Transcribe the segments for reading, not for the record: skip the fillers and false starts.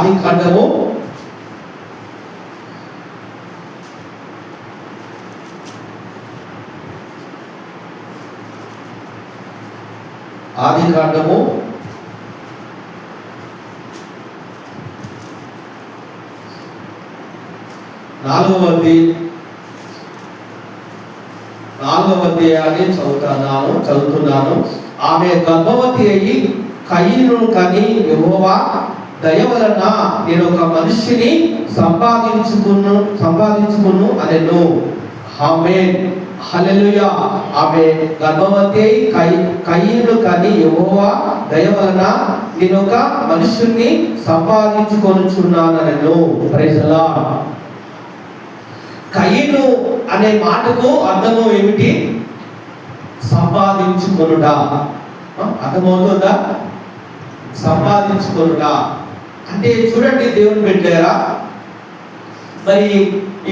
ఆదికాండము 4వ అధ్యాయాన్ని చదువుతున్నాను. ఆమె గర్భవతి అయ్యి కయీనును కని యెహోవా దయ వలన నేను ఒక మనిషిని సంపాదించుకును అనెను. ఆమేన్, హల్లెలూయా. ఆమె గర్భవతి అయి కయీనును కని యెహోవా దయ వలన నేను ఒక మనుషుని సంపాదించుకొనుచున్నానెను. Praise the Lord. కయీను అనే మాటకు అర్థము ఏమిటి? సంపాదించుకొనుట. అర్థమవుతుందా? సంపాదించుకొనుట అంటే చూడండి దేవుని బిడ్డలారా, మరి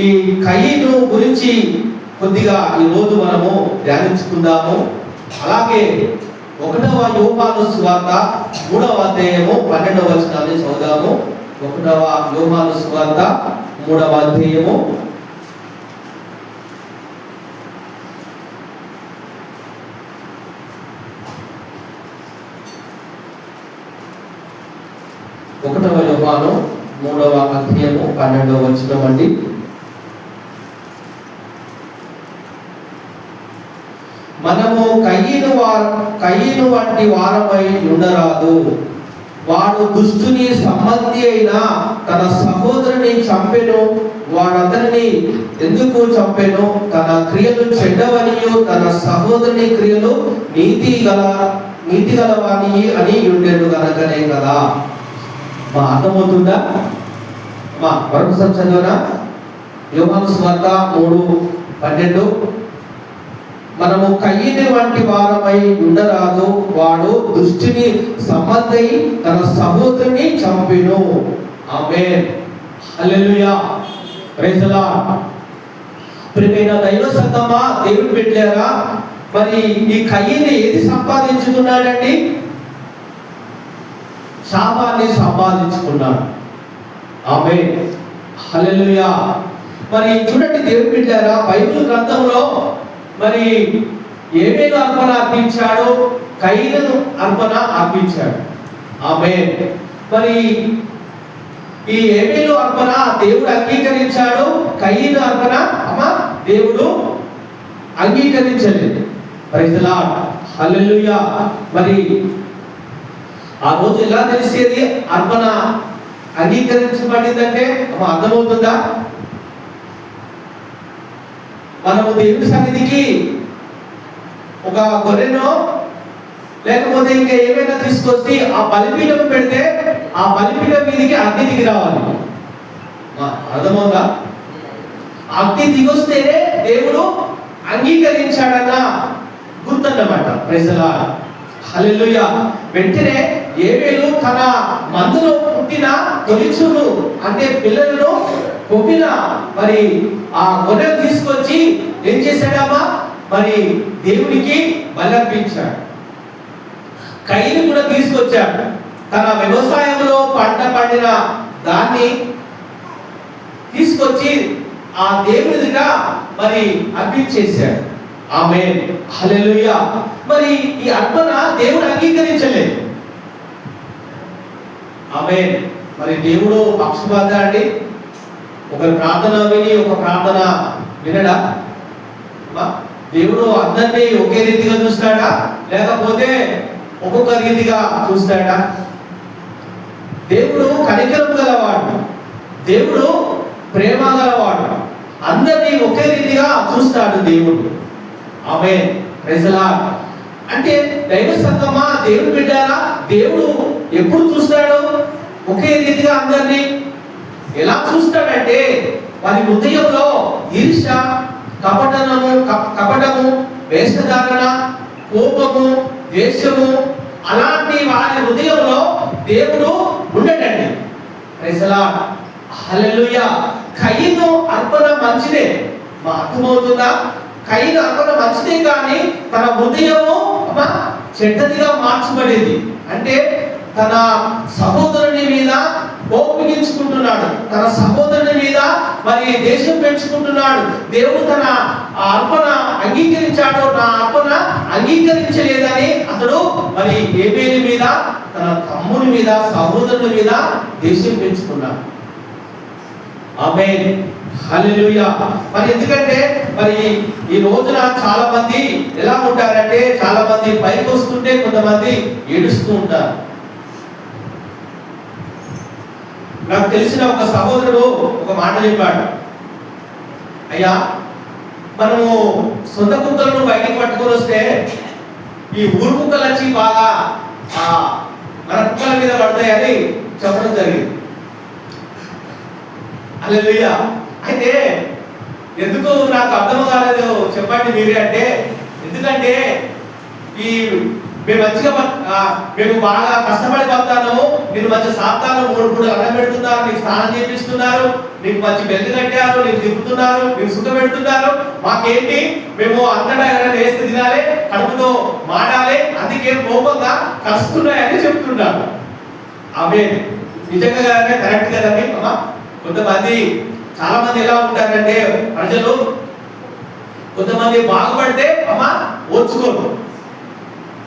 ఈ కయీను గురించి కొద్దిగా ఈరోజు మనము ధ్యానించుకుందాము. అలాగే 1వ యోహాను సువార్త 3వ అధ్యాయము 12వ వచనాన్ని చదువుదాము. 1వ యోహాను సువార్త 3వ అధ్యాయము 1వ యోహాను 3వ అధ్యాయము 12వ వచనం అండి. మనము కయీను వంటి వారమై ఉండరాదు. వాడు దుష్టుని సంబంధి అయిన తన సహోదరుని చంపెను. వాడతనిని ఎందుకు చంపెను? తన క్రియలు చెడ్డవనియు తన సహోదరుని క్రియలు నీతి గలవాని అని ఉండెను గనకనే కదా. మా అర్థమవుతుందా? మా మరొకసారి చదవనా? యోహాను సువార్త 3:12. మనము కయీను వంటి వారమై ఉండరాదు. వాడు దుష్టుని సంబంధి తన సహోదరుని చంపెను. ఆమేన్, హల్లెలూయా, ప్రైజ్ ది లార్డ్. ప్రియమైన దైవ సంగమా, దేవుని బిడ్డలారా, మరి ఈ కయీను ఏది సంపాదించుకున్నాడండి? శాపాన్ని సంపాదించుకున్నాడు. ఆమేన్, హల్లెలూయా. మరి చూడండి దేవుని బిడ్డలారా, బైబిల్ గ్రంథంలో మరి ఏమేలు అర్పణ అర్పించాడు? కయీను అర్పణ అర్పించాడు. ఆమేన్. మరి ఈ ఏమేలు అర్పణ దేవుడు అంగీకరించాడు, కయీను అర్పణ దేవుడు అంగీకరించలేదు. ప్రైజ్ ది లార్డ్, హల్లెలూయా. మరి ఆ రోజు ఎలా తెలిసేది అర్పణ అంగీకరించబడిందంటే? అర్థమవుతుందా? మనము దేవుని సన్నిధికి ఒక గొర్రెనో లేకపోతే ఇంకా ఏమైనా తీసుకొచ్చి ఆ బలిపీఠం పెడితే ఆ బలిపీఠం మీదకి అగ్ని దిగి రావాలి. అర్థమవుతుందా? అగ్ని దిగొస్తేనే దేవుడు అంగీకరించాడన్న గుర్తన్నమాట. ప్రైజ్ ది లార్డ్, హల్లెలూయా. వెంటనే ఏమేలు తన మందులో పుట్టిన తొలిచూలు అంటే పిల్లలను కొవ్విన మరి ఆ గొర్రెను తీసుకొచ్చి ఏం చేశాడమ్మా? మరి దేవునికి బలర్పించాడు. కయీను కూడా తీసుకొచ్చాడు. తన వ్యవసాయంలో పంట పండిన దాన్ని తీసుకొచ్చి ఆ దేవునిగా మరి అర్పించేశాడు. ఆమేన్, హల్లెలూయా. మరి ఈ అర్పణ దేవుడు అంగీకరించలేదు. ఆమేన్. మరి దేవుడు పక్షపాత అండి? ఒక ప్రార్థన విని ఒక ప్రార్థన వినడా? దేవుడు అందరినీ ఒకే రీతిగా చూస్తాడా లేకపోతే ఒక్కొక్క రీతిగా చూస్తాడా? దేవుడు కనికరం గలవాడు, దేవుడు ప్రేమ గలవాడు, అందరినీ ఒకే రీతిగా చూస్తాడు దేవుడు. ఆమేన్, ప్రైజ్ ది లార్డ్. అంటే దైవ సంగమా, దేవుని బిడ్డలారా, దేవుడు ఎప్పుడు చూస్తాడు ఒకే రీతిగా అందరినీ? ఎలా చూస్తాడంటే వారి హృదయంలో ఈర్ష్య, కపటము, వేషధారణ, కోపము, ద్వేషము అలాంటి వారి హృదయంలో దేవుడు ఉండడండి. ప్రైజ్ ది లార్డ్, హల్లెలూయా. కయీను అర్పణ మంచిదే. మా అర్థమవుతుందా? కయీను అర్పణ మంచిదే, కానీ తన హృదయము చెడ్డదిగా మార్చబడింది. అంటే తన సహోదరుని మీద కోపం తన సహోదరుని మీద మరి దేశం పెంచుకుంటున్నాడు. దేవుడు తన అర్పణ అంగీకరించాడు, నా అర్పణ అంగీకరించలేదని అతడు మరి ఏబేలు మీద, తన తమ్ముని మీద, సహోదరుని మీద దేశం పెంచుకున్నాడు. ఆమేన్, హల్లెలూయా. మరి ఎందుకంటే మరి ఈ రోజున చాలా మంది ఎలా ఉంటారంటే, చాలా మంది పైకి వస్తుంటే కొంతమంది ఏడుస్తూ ఉంటారు. నాకు తెలిసిన ఒక సహోదరుడు ఒక మాట చెప్పాడు, అయ్యా మనము సొంత కుక్కలను బయటికి పట్టుకొని వస్తే ఈ ఊరు కుక్కలు వచ్చి బాగా మన కుక్కల మీద పడతాయని చెప్పడం జరిగింది. హల్లెలూయా. అయితే ఎందుకు నాకు అర్థం కాలేదు చెప్పండి మీరే అంటే, ఎందుకంటే ఈ మేము బాగా కష్టపడి పడతాను, నేను మంచి సాప్తాను, 3 అన్నం పెడుతున్నారు, నీకు స్నానం చేపిస్తున్నారు, నీకు మంచి బెల్ట్ కట్టారు, నీకు తిప్పుతున్నారు, నీకు సుఖ పెడుతున్నారు, మాకేంటి మేము అంతటా ఎవరైనా వేస్తే తినాలి, కడుపుతో మాడాలి, అందుకే కోపంగా కలుస్తున్నాయని చెప్తున్నారు. అవే నిజంగా కరెక్ట్ కదండి అమ్మా. కొంతమంది చాలా మంది ఎలా ఉంటారంటే ప్రజలు, కొంతమంది బాగుపడితే అమ్మ ఓర్చుకోరు,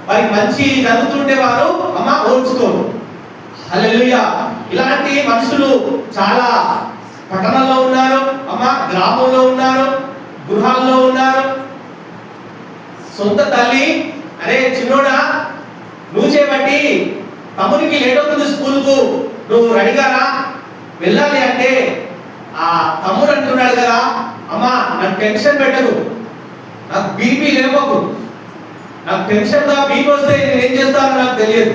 వారికి మంచి జరుగుతుంటే వారు అమ్మ ఓర్చుకోరు. హల్లెలూయా. ఇలాంటి మనుషులు చాలా పట్టణంలో ఉన్నారు అమ్మ, గ్రామంలో ఉన్నారు, గృహాల్లో ఉన్నారు. సొంత తల్లి అరే చిన్నోడా నువ్వు చేయబట్టి తమ్మునికి లేట్ అవుతుంది స్కూల్కు, నువ్వు రెడీగారా వెళ్ళాలి అంటే ఆ తమ్ముడు అంటున్నాడు కదా, అమ్మా నాకు టెన్షన్ పెట్టకు, నాకు బీపీ లేవకు, నాకు టెన్షన్ గా బీపీ వస్తే నేను ఏం చేస్తానో నాకు తెలియదు.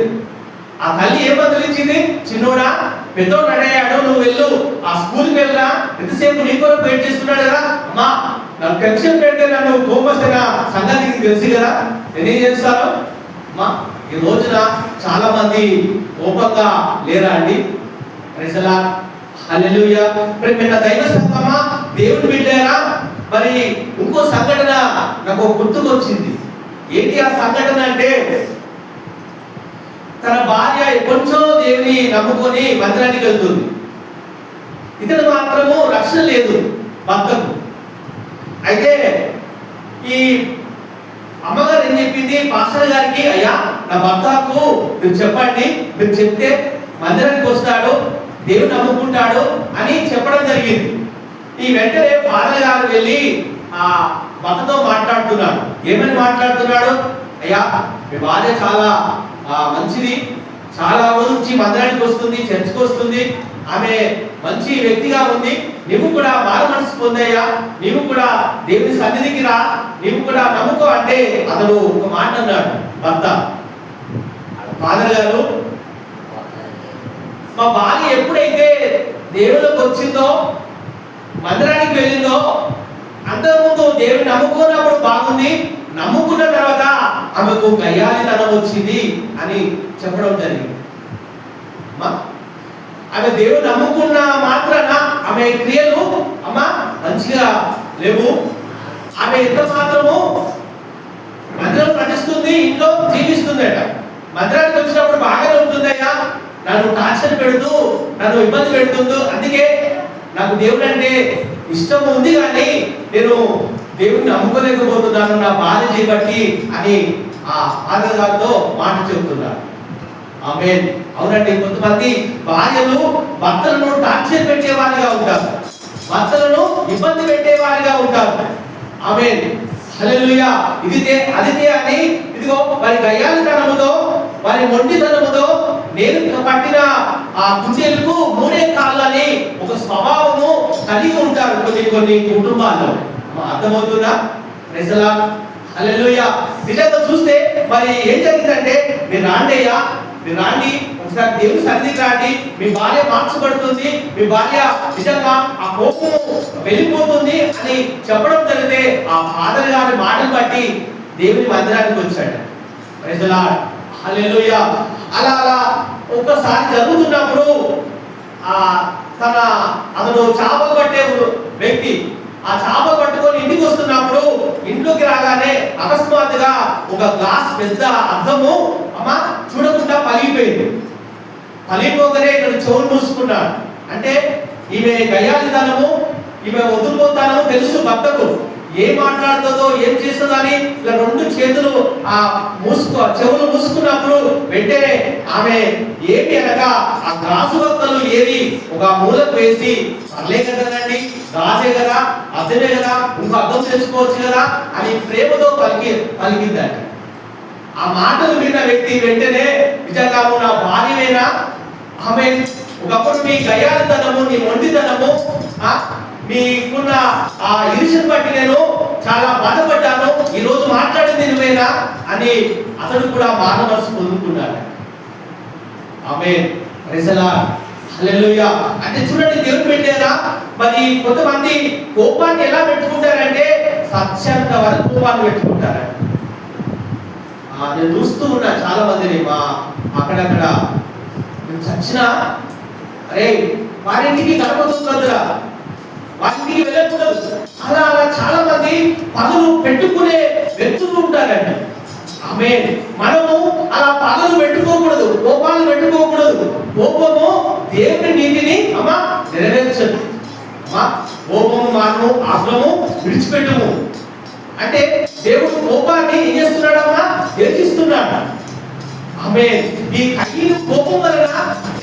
ఆ తల్లి ఏం బదిలించింది, చిన్నోడా పెద్దోడు అడయ్యాడు, నువ్వు వెళ్ళు ఆ స్కూల్కి వెళ్ళరా, ఎంతసేపు నీ కొరకు వెయిట్ చేస్తున్నాడు కదా, అమ్మా నాకు టెన్షన్ పెడితే నన్ను కోపస్తే నా సంగతికి తెలుసు కదా, నేనేం చేస్తాను అమ్మా. ఈ రోజున చాలా మంది కోపంగా లేరా అండి? ప్రైజ్ హల్లెలూయా. ప్రియమైన దైవ సంగమా, దేవుని బిడ్డలారా, మరి ఇంకో సంఘటన నాకు గుర్తుకొచ్చింది. ఏంటి ఆ సంఘటన అంటే, తన భార్య కొంచెం దేవుని నమ్ముకొని మందిరానికి వెళ్తుంది, ఇతను మాత్రము రక్షణ లేదు భర్తకు. అయితే ఈ అమ్మగారు ఏం చెప్పింది పాస్టర్ గారికి, అయ్యా నా భర్తకు మీరు చెప్పండి, మీరు చెప్తే మందిరానికి వస్తాడు, దేవుని నమ్ముకుంటాడు అని చెప్పడం జరిగింది. ఈ వెంటనే ఫాదర్ గారు వెళ్ళి ఆ భర్తతో మాట్లాడుతున్నాడు. ఏమని మాట్లాడుతున్నాడు, అయ్యా మీ భార్య చాలా మంచిది, చాలా నుంచి మందిరానికి వస్తుంది, చర్చికి వస్తుంది, ఆమె మంచి వ్యక్తిగా ఉంది, నీవు కూడా మారు మనసు పొందయ్యా, నీవు కూడా దేవుని సన్నిధికి రా, నీవు కూడా నమ్ముకో అంటే అతడు ఒక మాట అన్నాడు భర్త. ఫాదర్ గారు, మా భార్య ఎప్పుడైతే దేవునికి వచ్చిందో, మందిరానికి వెళ్ళిందో, అంతకుముందు దేవుని నమ్ముకున్నప్పుడు బాగుంది, నమ్ముకున్న తర్వాత ఆమెకు గయ్యాళితనం వచ్చింది అని చెప్పడం జరిగింది. ఆమె దేవుని నమ్ముకున్న మాత్రాన ఆమె క్రియలు అమ్మ మంచిగా లేవు. ఆమె ఎంత మాత్రము మందిరం నటిస్తుంది, ఇంట్లో జీవిస్తుందట. మందిరానికి వచ్చినప్పుడు బాగానే ఉంటుందయ్యా, నన్ను టార్చర్ పెడుతూ నన్ను ఇబ్బంది పెడుతుందో, అందుకే నాకు దేవుడు అంటే ఇష్టం ఉంది కానీ నేను దేవుడిని నమ్ముకోలేకపోతున్నాను నా బాధ చేయబట్టి అని ఆ ఫాదర్ గారితో మాట చెబుతున్నారు. ఆమేన్. అవునండి, కొంతమంది భార్యలు భర్తలను టార్చర్ పెట్టేవారిగా ఉంటారు, భర్తలను ఇబ్బంది పెట్టేవారిగా ఉంటారు. ఆమేన్, హల్లెలూయా. ఇదితే అదితే అని ఇదిగో వారి గయ్యాళితనముతో, వారి మొండితనముతో నేను పట్టిన ఆ కుందేలుకు 3 కాళ్ళని ఒక స్వభావము కలిగి ఉంటారు కొన్ని కుటుంబాల్లో. అర్థమవుతుందా? ప్రైజ్ ది లార్డ్, హల్లెలూయా. నిజంగా చూస్తే మరి ఏం జరిగిందంటే, మీరు రాండి అయ్యా, మీరు రాండి, ఒకసారి దేవుని సన్నిధికి రాండి, మీ భార్య మార్చబడుతుంది, మీ భార్య నిజంగా ఆ కోపం వెళ్ళిపోతుంది అని చెప్పడం జరిగితే ఆ ఫాదర్ గారి మాటలు బట్టి దేవుని మందిరానికి వచ్చాడు. ప్రైజ్ ది లార్డ్, హల్లెలూయా. అలా ఒక్కసారి జరుగుతున్నప్పుడు అతను చేపలు పట్టే వ్యక్తి ఆ చేపలు పట్టుకొని ఇంటికి వస్తున్నప్పుడు, ఇంట్లోకి రాగానే అకస్మాత్తుగా ఒక గ్లాస్ పెద్ద అద్దము అమ్మ చూడకుండా పలిగిపోయింది. పలిగిపోగానే ఇక్కడ చెవులు మూసుకున్నాడు. అంటే ఈమె గయ్యాలితనము, ఈమె వదిలిపోతానము తెలుసు భర్తకు. ఏం మాట్లాడుతుందో ఏం చేస్తుందో అని ఇలా రెండు చేతులు చెవులు మూసుకున్నప్పుడు వెంటనే ఆమె ఏమి అనగా ఆ గ్రాసు వక్కలు ఏరి ఒక మూలకు వేసి, పర్లే కదండి, రాజే కదా, అర్థమే కదా, ఇంకో అర్థం చేసుకోవచ్చు కదా అని ప్రేమతో పలికిందండి. ఆ మాటలు విన్న వ్యక్తి వెంటనే నిజంగా నా భార్యవేనా, ఆమె ఒకప్పుడు నీ గయ్యాలితనము, నీ మొండితనము, మీకున్న ఆ ఇరుషను బట్టి నేను చాలా బాధపడ్డాను, ఈ రోజు మాట్లాడింది నువ్వేనా అని అతడు కూడా మాన మనసు పొందుకున్నాడు. ఆమేన్, ప్రైజ్ ది లార్డ్, హల్లెలూయా. అంటే చూడండి, దేవుడు పెట్టారా. మరి కొంతమంది కోపాన్ని ఎలా పెట్టుకుంటారంటే సత్యంత వరకు కోపాన్ని పెట్టుకుంటారండి. నేను చూస్తూ ఉన్నా చాలా మందిని అక్కడక్కడ చచ్చినా, అరే వారింటికి గడపదురా, వారింటికి వెళ్ళకూడదు, అలా అలా చాలా మంది పగలు పెట్టుకునే వ్యక్తులు ఉంటారండి. ఆమేన్. మనము అలా పగలు పెట్టుకోకూడదు, కోపాలు పెట్టుకోకూడదు. కోపము దేవుని నీతిని నెరవేర్చదు. కోపము మానము, ఆగ్రహము విడిచిపెట్టము. అంటే దేవుడు కోపాన్ని ఏం చేస్తున్నాడమ్మా, హెచ్చిస్తున్నాడు. ఆమేన్. ఈ కయ్యను కోపం వలన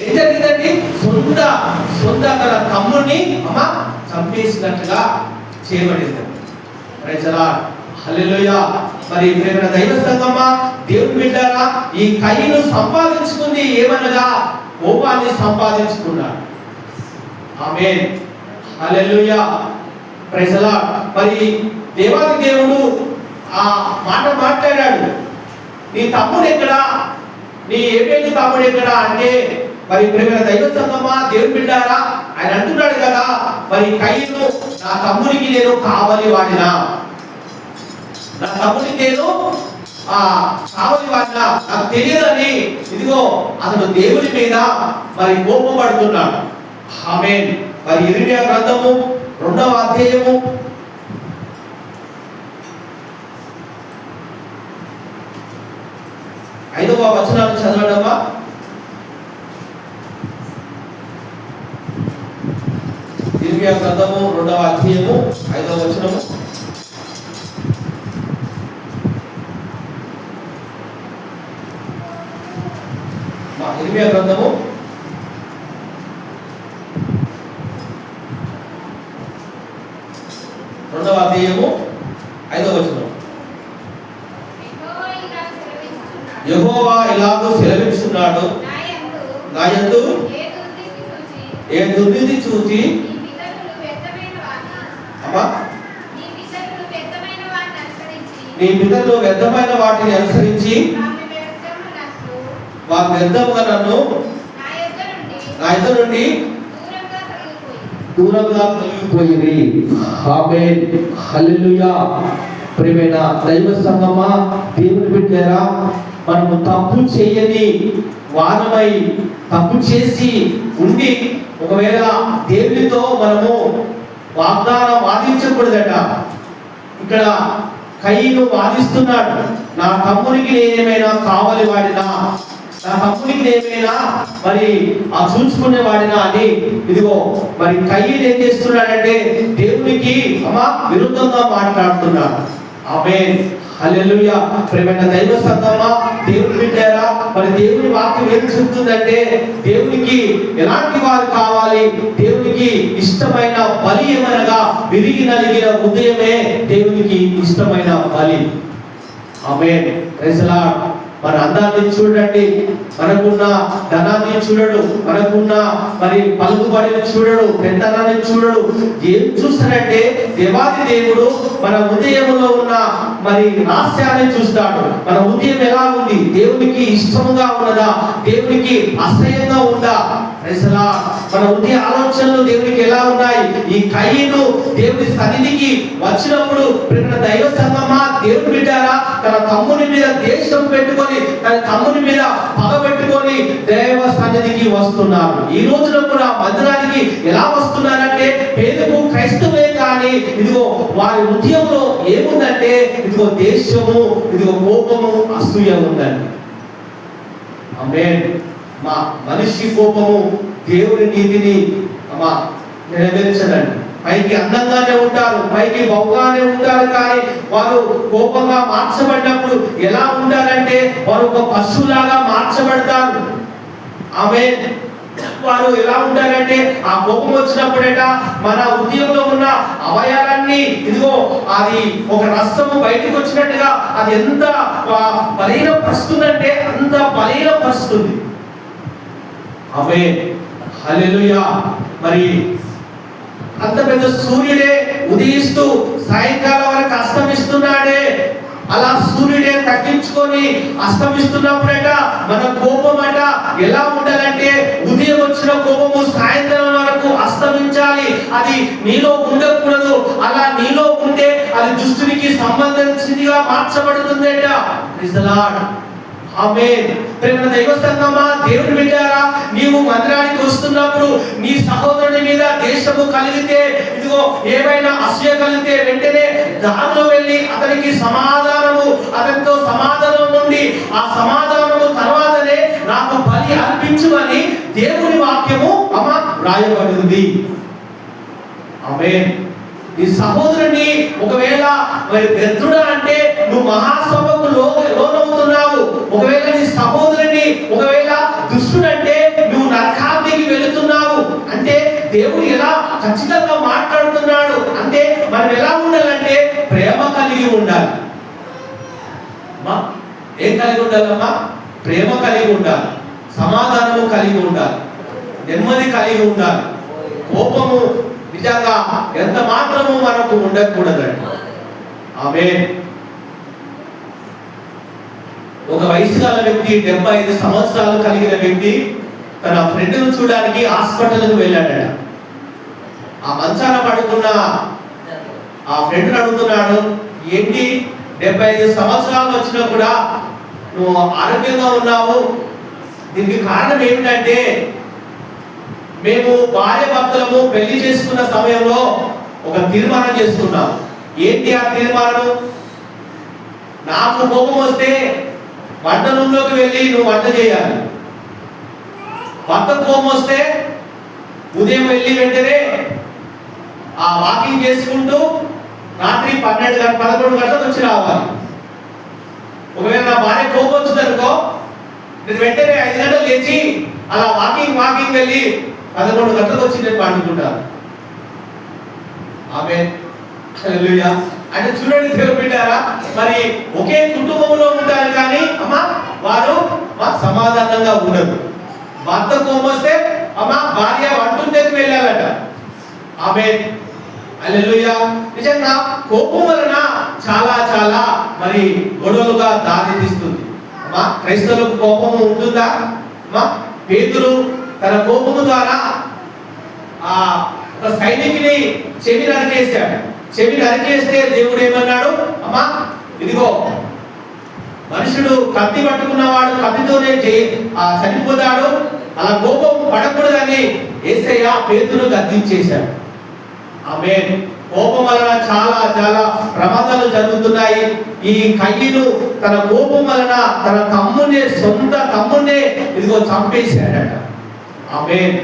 ఏం జరిగిందండి, సొంత తన తమ్ముడిని చంపేసినట్లుగా చేయబడింది. ప్రైజ్ ది లార్డ్, హల్లెలూయా. మరి ప్రియమైన దైవ సంగమా, దేవుని బిడ్డలారా, ఈ కయ్యను సంపాదించుకుంది ఏమనగా కోపాన్ని సంపాదించుకున్నాడు. ఆమేన్, హల్లెలూయా, ప్రైజ్ ది లార్డ్. మరి దేవాది దేవుడు ఆ మాట మాట్లాడాడు, నీ తమ్ముడు ఎక్కడా, నీ ఏబేలు తమ్ముడు ఎక్కడా అంటే, మరి ప్రియమైన దైవ సంగమా, దేవుని బిడ్డలారా, ఆయన అంటున్నాడు కదా, మరి కయ్యను నా తమ్ముడికి నేను కావలి వాడినా, నా తమ్ముడికి నేను కావలి వాడినా, నాకు తెలియదని ఇదిగో అతడు దేవుని మీద మరి కోపపడుతున్నాడు. ఆమేన్. మరి ఇర్మియా గ్రంథము 2వ అధ్యాయము 5వ వచనాన్ని చదవడమా. ఇర్మియా గ్రంథము 2వ అధ్యాయము 5వ వచనము. ఇర్మియా గ్రంథము 2వ అధ్యాయము 5వ వచనం. యెహోవా ఇలాగూ సెలవిస్తున్నాడు, నా యందు ఏ దుర్నీతి చూచి నీ పితరులు వ్యర్థమైన వాటిని అనుసరించి వారి వ్యర్థముగా నన్ను నా యొద్ద నుండి దూరంగా తొలగిపోయింది. ఆమేన్, హల్లెలూయా. ప్రియమైన దైవ సంగమా, దేవుని బిడ్డలారా, మనము తప్పు చేయని వారమై తప్పు చేసి ఉండి ఒకవేళ దేవునితో మనము వాగ్దానం వాదించకూడదట. ఇక్కడ కయ్యను వాదిస్తున్నాడు, నా తమ్మునికి నేనేమైనా కావలి వాడినా, నా తమ్మునికి నేనేమైనా మరి చూసుకునే వాడినా అని ఇదిగో మరి కయ్యను ఏం చేస్తున్నాడంటే దేవునికి విరుద్ధంగా మాట్లాడుతున్నాడు. ఆమేన్, హల్లెలూయా. ప్రియమైన దైవ సంగమా, దేవుని బిడ్డలారా, మరి దేవుని వాక్యం ఏం చెప్తుందంటే దేవునికి ఎలాంటి వారు కావాలి, దేవునికి ఇష్టమైన బలి ఏమనగా విరిగి నలిగిన హృదయమే దేవునికి ఇష్టమైన బలి. ఆమేన్, ప్రైజ్ ది లార్డ్. మన అందాన్ని చూడండి, మనకున్న ధనాన్ని చూడడు, మనకున్న మరి పలుకుబడిని చూడడు, పెద్దనాన్ని చూడడు. ఏం చూస్తాడంటే దేవాది దేవుడు మన హృదయంలో ఉన్న మరి రహస్యాన్ని చూస్తాడు. మన హృదయం ఎలా ఉంది, దేవునికి ఇష్టముగా ఉన్నదా, దేవునికి అసహ్యంగా ఉందా. మన హృదయ ఆలోచనలు దేవునికి ఎలా ఉన్నాయి. ఈ కయ్యను దేవుని సన్నిధికి వచ్చినప్పుడు దైవ సంగమా, దేవుని బిడ్డలారా, తన తమ్ముని మీద ద్వేషం పెట్టుకొని, తన తమ్ముని మీద పగ పెట్టుకొని దైవ సన్నిధికి వస్తున్నారు. ఈ రోజున కూడా మందిరానికి ఎలా వస్తున్నారంటే పేదకు క్రైస్తవులే కానీ ఇదిగో వారి హృదయంలో ఏముందంటే ఇదిగో దేశము, ఇదిగో కోపము, అసూయ ఉందండి. ఆమేన్. మనిషి కోపము దేవుని నీతిని నెరవేర్చదండి. పైకి అందంగానే ఉంటారు, పైకి బహుగానే ఉంటారు, కానీ వారు కోపంగా మార్చబడినప్పుడు ఎలా ఉంటారంటే వారు ఒక పశువులాగా మార్చబడతారు. ఆమె వారు ఎలా ఉంటారంటే ఆ కోపం వచ్చినప్పుడట మన హృదయంలో ఉన్న అవయవాలన్నీ ఇదిగో అది ఒక రసము బయటకు వచ్చినట్టుగా అది ఎంత బలహీనపరుస్తుందంటే అంత బలహీనపరుస్తుంది. ఆమె హల్లెలూయా. మరి అంత పెద్ద సూర్యుడే ఉదయిస్తూ సాయంకాలం వరకు అస్తమిస్తున్నాడే, అలా సూర్యుడే తగ్గించుకొని అస్తమిస్తున్నప్పుడట మన కోపం అట ఎలా ఉండాలంటే ఉదయం వచ్చిన కోపము సాయంత్రం వరకు అస్తమించాలి, అది నీలో ఉండకూడదు. అలా నీలో ఉంటే అది దుష్టునికి సంబంధించినదిగా మార్చబడుతుందట. Praise the Lord. ఆమేన్. ప్రేమ దైవ సంగమా, దేవుని బిడ్డారా, నీవు మందిరానికి వస్తున్నప్పుడు నీ సహోదరుని మీద దేశము కలిగితే, ఇదిగో ఏమైనా అసూయ కలిగితే వెంటనే దారిలో వెళ్ళి అతనికి అతనితో సమాధానం నుండి ఆ సమాధానము తర్వాతనే నాకు బలి అర్పించుమని దేవుని వాక్యము రాయబడింది. ఆమేన్. నీ సహోదరుని ఒకవేళ వ్యర్థుడా అంటే నువ్వు మహాసభకు లోనవుతున్నావు. ఒకవేళ నీ సహోదరుని ఒకవేళ దుష్టుడంటే నువ్వు నరకాగ్నికి వెళుతున్నావు అంటే దేవుడు ఎలా ఖచ్చితంగా మాట్లాడుతున్నాడు అంటే మనం ఎలా ఉండాలంటే ప్రేమ కలిగి ఉండాలి. ఏం కలిగి ఉండాలమ్మా? ప్రేమ కలిగి ఉండాలి, సమాధానము కలిగి ఉండాలి, నెమ్మది కలిగి ఉండాలి. కోపము నిజంగా ఎంత మాత్రము మనకు ఉండకూడదండి. ఆమేన్. ఒక వయసు గల వ్యక్తి 75 సంవత్సరాలు కలిగిన వ్యక్తి తన ఫ్రెండ్ను చూడడానికి హాస్పిటల్కి వెళ్ళాడట. ఆ మంచాన పడుకున్న ఆ ఫ్రెండ్ అడుగుతున్నాడు, ఏంటి 75 సంవత్సరాలు వచ్చినా కూడా నువ్వు ఆరోగ్యంగా ఉన్నావు, దీనికి కారణం ఏమిటంటే మేము భార్య భర్తలము పెళ్లి చేసుకున్న సమయంలో ఒక తీర్మానం చేసుకున్నాం. ఏంటి ఆ తీర్మానం? నాకు కోపం వస్తే వంట రూమ్లోకి వెళ్ళి నువ్వు వంట చేయాలి, భర్త కోపం వస్తే ఉదయం వెళ్ళి వెంటనే ఆ వాకింగ్ చేసుకుంటూ రాత్రి 11 గంటలకు వచ్చి రావాలి. ఒకవేళ నా భార్య కోపం వచ్చింది అనుకో, నేను వెంటనే 5 గంటలు లేచి అలా వాకింగ్ వెళ్ళి 11 గంటలకు వచ్చి నేను పండుకుంటాను. ఆమేన్. హల్లెలూయా. అంటే చూడండి దేవుని బిడ్డారా, మరి ఒకే కుటుంబంలో ఉంటారు కానీ వారు సమాధానంగా ఉండరు. భర్త కోపం వస్తే భార్య వంటకి వెళ్ళాలట. ఆమేన్. హల్లెలూయా. నిజంగా కోపం వలన చాలా మరి గొడవలుగా దారి తీస్తుంది. క్రైస్తవులకు కోపము ఉంటుందా? పేతురు తన కోపము ద్వారా ఒక సైనికుని చెవి నరికేశాడు. చెవి నరికేస్తే దేవుడు ఏమన్నాడు? ఇదిగో మనుషుడు కత్తి పట్టుకున్నవాడు కత్తితోనే చనిపోతాడు, అలా కోపం పడకూడదని యేసయ్య పేతురును గద్దించేశాడు. ఆమేన్. కోపం వలన చాలా ప్రమాదాలు జరుగుతున్నాయి. ఈ కయ్యను తన కోపం వలన తన సొంత తమ్మునే ఇదిగో చంపేశాడట. ఆమేన్.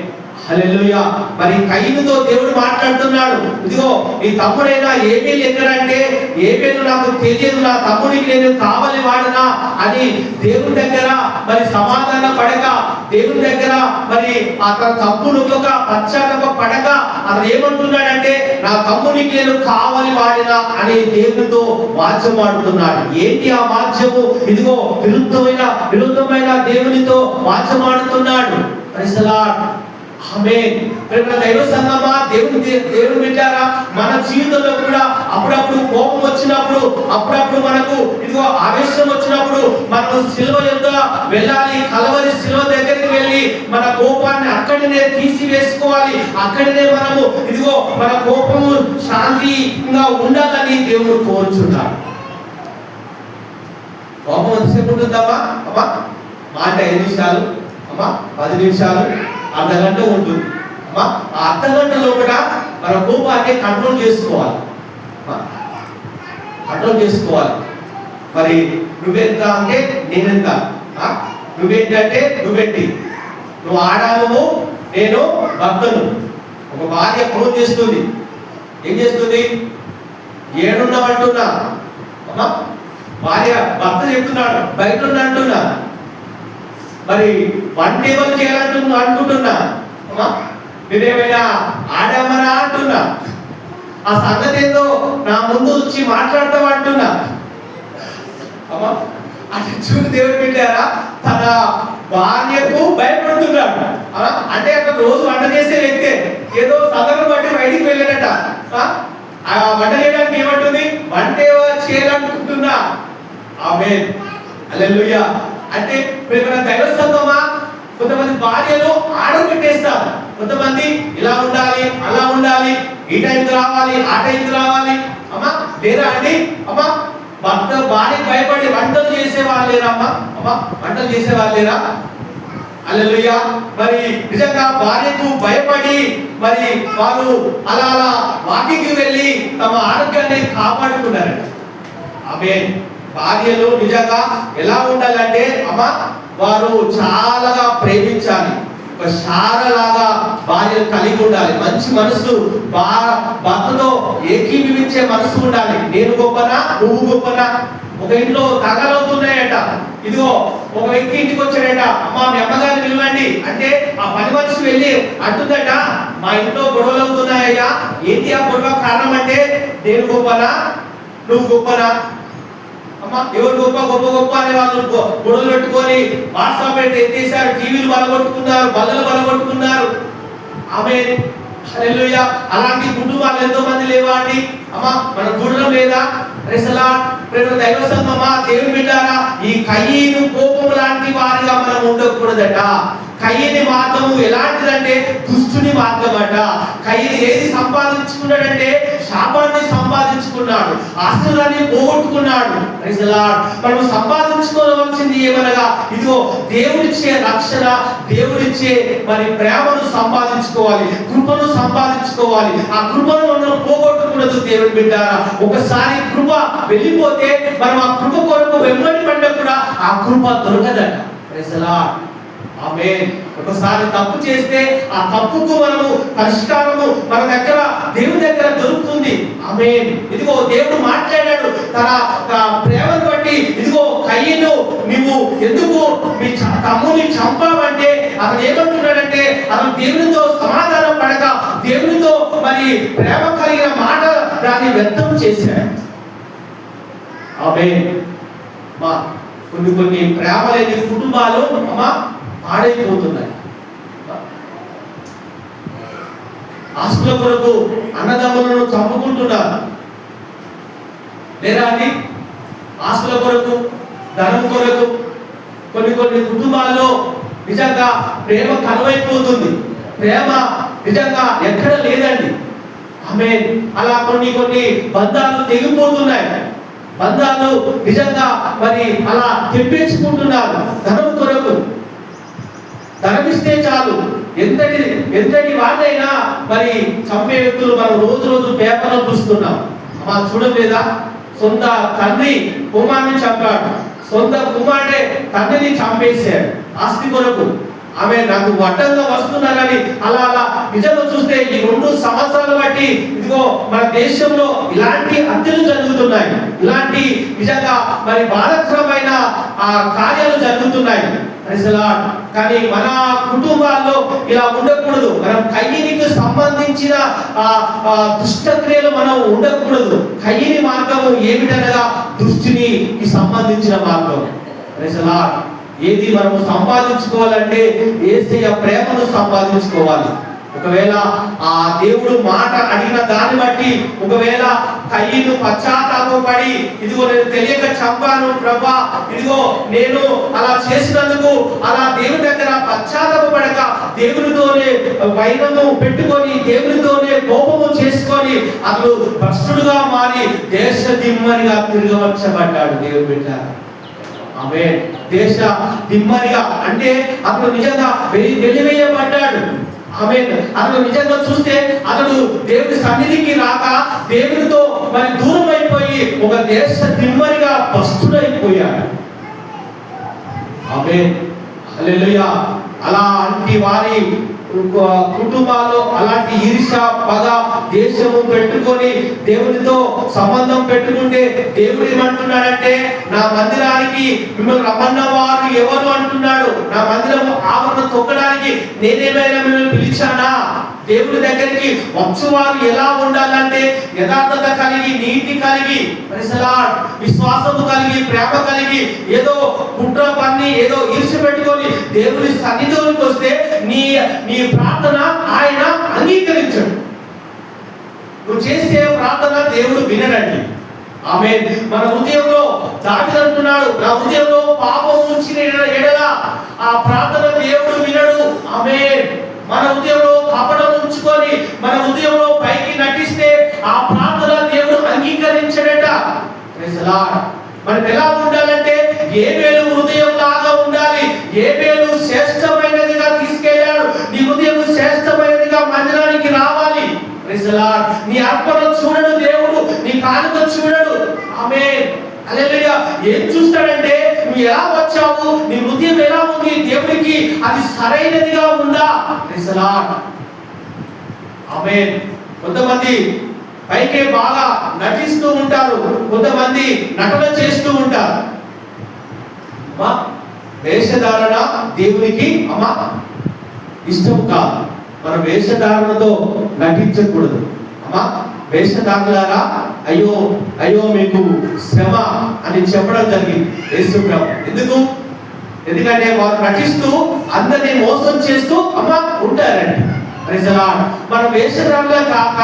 హల్లెలూయా. మరి కయ్యనుతో దేవుడు మాట్లాడుతున్నాడు, ఇదిగో నీ తమ్ముడైనా ఏబేలు ఎక్కడంటే, ఏబేలు నాకు తెలియదు, నా తమ్ముడికి నేను కావలి వాడనా అని దేవుని దగ్గర మరి సమాధాన పడక, దేవుని దగ్గర మరి అతను తప్పును పశ్చాత్తాప పడక అతను ఏమంటున్నాడంటే నా తమ్ముడికి నేను కావలి వాడినా అని దేవునితో వాద్యం ఆడుతున్నాడు. ఏంటి ఆ వాద్యము? ఇదిగో విరుద్ధమైన దేవునితో వాద్యం ఆడుతున్నాడు. Praise the Lord. ఆమేన్. ప్రేమ దైవ సంగమా, దేవుని బిడ్డారా, మన జీవితంలో కూడా అప్పుడప్పుడు కోపం వచ్చినప్పుడు, అప్పుడప్పుడు మనకు ఇదిగో ఆవేశం వచ్చినప్పుడు మనము సిలువ యొద్ద వెళ్ళాలి. కలవరి సిలువ దగ్గరికి వెళ్ళి మన కోపాన్ని అక్కడనే తీసివేసుకోవాలి. అక్కడనే మనము ఇదిగో మన కోపము శాంతిగా ఉండాలని దేవుడు కోరుచున్నాడు. కోపం ఎంతసేపు ఉంటుందమ్మా? మాట 5 నిమిషాలు, 10 నిమిషాలు, అర్ధగంట ఉంటుంది. ఆ అర్ధగంటలో కూడా మన కోపాన్ని కంట్రోల్ చేసుకోవాలి. మరి నువ్వెంత అంటే నేనెంత, నువ్వేంటంటే నువ్వెంటి, నువ్వు ఆడాము, నేను భక్తును. ఒక భార్య ఫోన్ చేస్తుంది, ఏం చేస్తుంది? ఏడున్నామంటున్నా అమ్మా, భార్య భర్త చెప్తున్నాడు బయట ఉన్నా అంటున్నా, మరి వంట ఏమని చేయాలంటున్నా అనుకుంటున్నా అమ్మా, నేనేమైనా ఆడామరా అంటున్నా, ఆ సంగతి ఏదో నా ముందు వచ్చి మాట్లాడతావు అంటున్నా అమ్మా. అంటే చూడు దేవుడు పెట్టారా, తన భార్యకు భయపడుతున్నాడు. అంటే అక్కడ రోజు వంట చేసే వ్యక్తే ఏదో సందర్భం బట్టి బయటికి వెళ్ళాడట. ఆ వంట చేయడానికి ఏమంటుంది? వంట చేయాలనుకుంటున్నా. ఆమేన్, హల్లెలూయా. అంటే ప్రేమ దైవ సంఘమా, కొంతమంది భార్యలు ఆర్డర్ పెట్టేస్తారు. కొంతమంది ఇలా ఉండాలి, అలా ఉండాలి, ఈ టైంకి రావాలి, ఆ టైంకి రావాలి అమ్మా. లేరా అండి అమ్మా? భర్త భార్యకు భయపడి వంటలు చేసేవాళ్ళు లేరా అమ్మా? అమ్మా, వంటలు చేసేవాళ్ళు లేరా? హల్లెలూయా. మరి నిజంగా భార్యకు భయపడి మరి వారు అలా అలా వాకింగ్కి వెళ్ళి తమ ఆరోగ్యాన్ని కాపాడుకున్నారు. ఆమేన్. భార్యలు నిజంగా ఎలా ఉండాలంటే అమ్మా, వారు చాలా ప్రేమించాలి. ఒక శారలాగా భార్యలు కలిగి ఉండాలి. మంచి మనసు, భర్తతో ఏకీభవించే మనసు ఉండాలి. నేను గొప్పనా, నువ్వు గొప్పనా? ఒక ఇంట్లో తగలవుతున్నాయట. ఇదిగో ఒక వ్యక్తి ఇంటికి వచ్చాడట, అమ్మా మీ అమ్మగారిని పిలవండి అంటే ఆ పని మనిషి వెళ్ళి అంటుందట, మా ఇంట్లో గొడవలు అవుతున్నాయ్యా. ఏంటి ఆ గొడవ కారణం అంటే, నేను గొప్పనా, నువ్వు గొప్పనా? అమ్మా, ఎవరు గొప్ప గొప్ప గొప్ప అనే వాళ్ళు గొడవలు పెట్టుకొని వాట్సాప్ పెట్టి ఎత్తేసారు, టీవీలు బలగొట్టుకున్నారు, బల్లలు బలగొట్టుకున్నారు. ఆమేన్, హల్లెలూయా. అలాంటి కుటుంబాలు ఎంతో మంది లేవా అండి అమ్మా? మనం చూడడం లేదా? ప్రైజ్లా ప్రేమ దైవ సంఘమా, దేవుని బిడ్డారా, ఈ కయీను కోపం లాంటి వారిగా మనం ఉండకూడదట. కయీని మార్గము ఎలాంటిదంటే దుష్టుని మార్గం అట. కయీని ఏది సంపాదించుకున్నాడంటే శాపాన్ని సంపాదించుకున్నాడు, ఆస్తులని పోగొట్టుకున్నాడు. ప్రైజ్లా మనం సంపాదించుకోవాల్సింది ఏమనగా ఇదిగో దేవుడిచ్చే రక్షణ, దేవుడిచ్చే మరి ప్రేమను సంపాదించుకోవాలి, కృపను సంపాదించుకోవాలి. ఆ కృపను మనం పోగొట్టుకున్నది దేవుని బిడ్డారా. ఒకసారి కృప వెళ్ళిపోతే మనం ఆ కృప కొరకు వెంబడి పడ్డా కూడా ఆ కృప దొరకదట. ప్రైజ్లా ఆమేన్. ఒకసారి తప్పు చేస్తే ఆ తప్పుకు మనము పరిష్కారము మన దగ్గర దేవుని దగ్గర దొరుకుతుంది. ఆమేన్. ఇదిగో దేవుడు మాట్లాడాడు తన ప్రేమను బట్టి. ఇదిగో కయీను, నీవు ఎందుకు మీ తమ్ముని చంపావంటే అతను ఏమంటున్నాడంటే, అతను దేవునితో సమాధానం పడక దేవునితో మరి ప్రేమ కలిగిన మాట దాన్ని వ్యక్తం చేశాడు. ఆమేన్. మా కొన్ని ప్రేమ లేని కుటుంబాలు అమ్మా పాడైపోతున్నాయి. ఆస్తుల కొరకు అన్నదమ్ములను చంపుకుంటున్నారు లేదా అండి? ఆస్తుల కొరకు, ధనం కొరకు కొన్ని కుటుంబాల్లో నిజంగా ప్రేమ కరువైపోతుంది. ప్రేమ నిజంగా ఎక్కడ లేదండి. ఆమేన్. అలా కొన్ని బంధాలు తెగిపోతున్నాయి. బంధాలు నిజంగా మరి అలా తెప్పించుకుంటున్నారు ధనం కొరకు. ధనమిస్తే చాలు, ఎంతటి వారినైనా మరి చంపే వ్యక్తులు మనం రోజు పేపర్లో చూస్తున్నాం. అమ్మా చూడలేదా? సొంత తండ్రి కుమారుని చంపాడు, సొంత కుమారుడే తండ్రిని చంపేశాడు ఆస్తి కొరకు. ఆమె నాకు అడ్డంగా వస్తున్నారని అలా నిజంగా చూస్తే ఈ 2 సంవత్సరాలు బట్టి ఇదిగో మన దేశంలో ఇలాంటి హత్యలు జరుగుతున్నాయి. ఇలాంటి నిజంగా మరి బాధాకరమైన కార్యాలు జరుగుతున్నాయి. కానీ మన కుటుంబాల్లో ఇలా ఉండకూడదు. మనం కయ్యినికి సంబంధించిన దుష్టక్రియలు మనం ఉండకూడదు. కయ్యిని మార్గము ఏమిటనగా దుష్టినికి సంబంధించిన మార్గం. ఏది మనము సంపాదించుకోవాలంటే యేసయ్య ప్రేమను సంపాదించుకోవాలి. ఒకవేళ ఆ దేవుడు మాట అడిగిన దాన్ని బట్టి ఒకవేళ కయ్యను పశ్చాత్తాపపడి ఇదిగో నేను తెలియక చంపాను ప్రభా, ఇదిగో నేను అలా చేసినందుకు అలా దేవుని దగ్గర పశ్చాత్తాపపడక దేవునితోనే వైరము పెట్టుకొని దేవునితోనే కోపము చేసుకొని అతడు భ్రష్టుడుగా మారి దేశ దిమ్మరిగా తిరగవచ్చబడ్డాడు దేవుని బిడ్డ. ఆమేన్. దేశ దిమ్మరిగా అంటే అతడు నిజంగా వెలివేయబడ్డాడు. ఆమేన్. అతడు నిజంగా చూస్తే అతడు దేవుని సన్నిధికి రాక దేవునితో మరి దూరం అయిపోయి ఒక దేశ దిమ్మరిగా భ్రష్టుడైపోయాడు. ఆమేన్. హల్లెలూయా. అలాంటి వారి కుటుంబాల్లో అలాంటి ఈర్ష్య పగ దేశము పెట్టుకొని దేవునితో సంబంధం పెట్టుకుంటే దేవుడు ఏమంటున్నాడంటే నా మందిరానికి మిమ్మల్ని రమ్మన్న వారు ఎవరు అంటున్నాడు. నా మందిరం ఆవరణ తొక్కడానికి నేనేమైనా మిమ్మల్ని పిలిచానా? దేవుడి దగ్గరికి వచ్చువారు ఎలా ఉండాలంటే యథార్థత కలిగి, నీతి కలిగి, విశ్వాసము కలిగి, ప్రేమ కలిగి, ఏదో కుట్ర పన్ని ఏదో ఈర్ష్య పెట్టుకొని దేవుడి సన్నిధిలోకి వస్తే నీ ప్రార్థన ఆయన అంగీకరించడు. నువ్వు చేసే ప్రార్థన దేవుడు వినడండి. ఆమేన్. మన హృదయంలో దావీదు అంటున్నాడు, నా హృదయంలో పాపం ఉంచిన ఎడల ఆ ప్రార్థన దేవుడు వినడు. ఆమేన్. మన హృదయంలో కపటం ఉంచుకొని మన హృదయంలో పైకి నటిస్తే ఆ ప్రార్థన దేవుడు అంగీకరించడట. Praise the lord. మనం ఎలా ఉండాలంటే ఏబేలు హృదయం లాగా ఉండాలి. ఏబేలు శ్రేష్టమైనదిగా తీసుకెళ్ళాడు. నీ హృదయం శ్రేష్టమైనదిగా మందిరానికి రావాలి. Praise the lord. నీ అర్పణ చూడడు దేవుడు, నీ కానుక చూడడు. ఆమేన్. హల్లెలూయా. ఏం చూస్తాడంటే నువ్వు ఎలా వచ్చావు, నీ హృదయం ఎలా ఉంది, దేవుడికి అది సరైనదిగా ఉందా? Praise the Lord. ఆమేన్. కొంతమంది పైకే బాగా నటిస్తూ ఉంటారు, కొంతమంది నటన చేస్తూ ఉంటారు. వేషధారణ దేవునికి ఇష్టం కాదు. మన వేషధారణతో నటించకూడదు. వేషధారులారా అయ్యో అయ్యో మీకు శ్రమ అని చెప్పడం జరిగింది యేసు ప్రభు. ఎందుకంటే వారు నటిస్తూ అందరినీ మోసం చేస్తూ ఉంటారండి. మన వేషధారులుగా కాక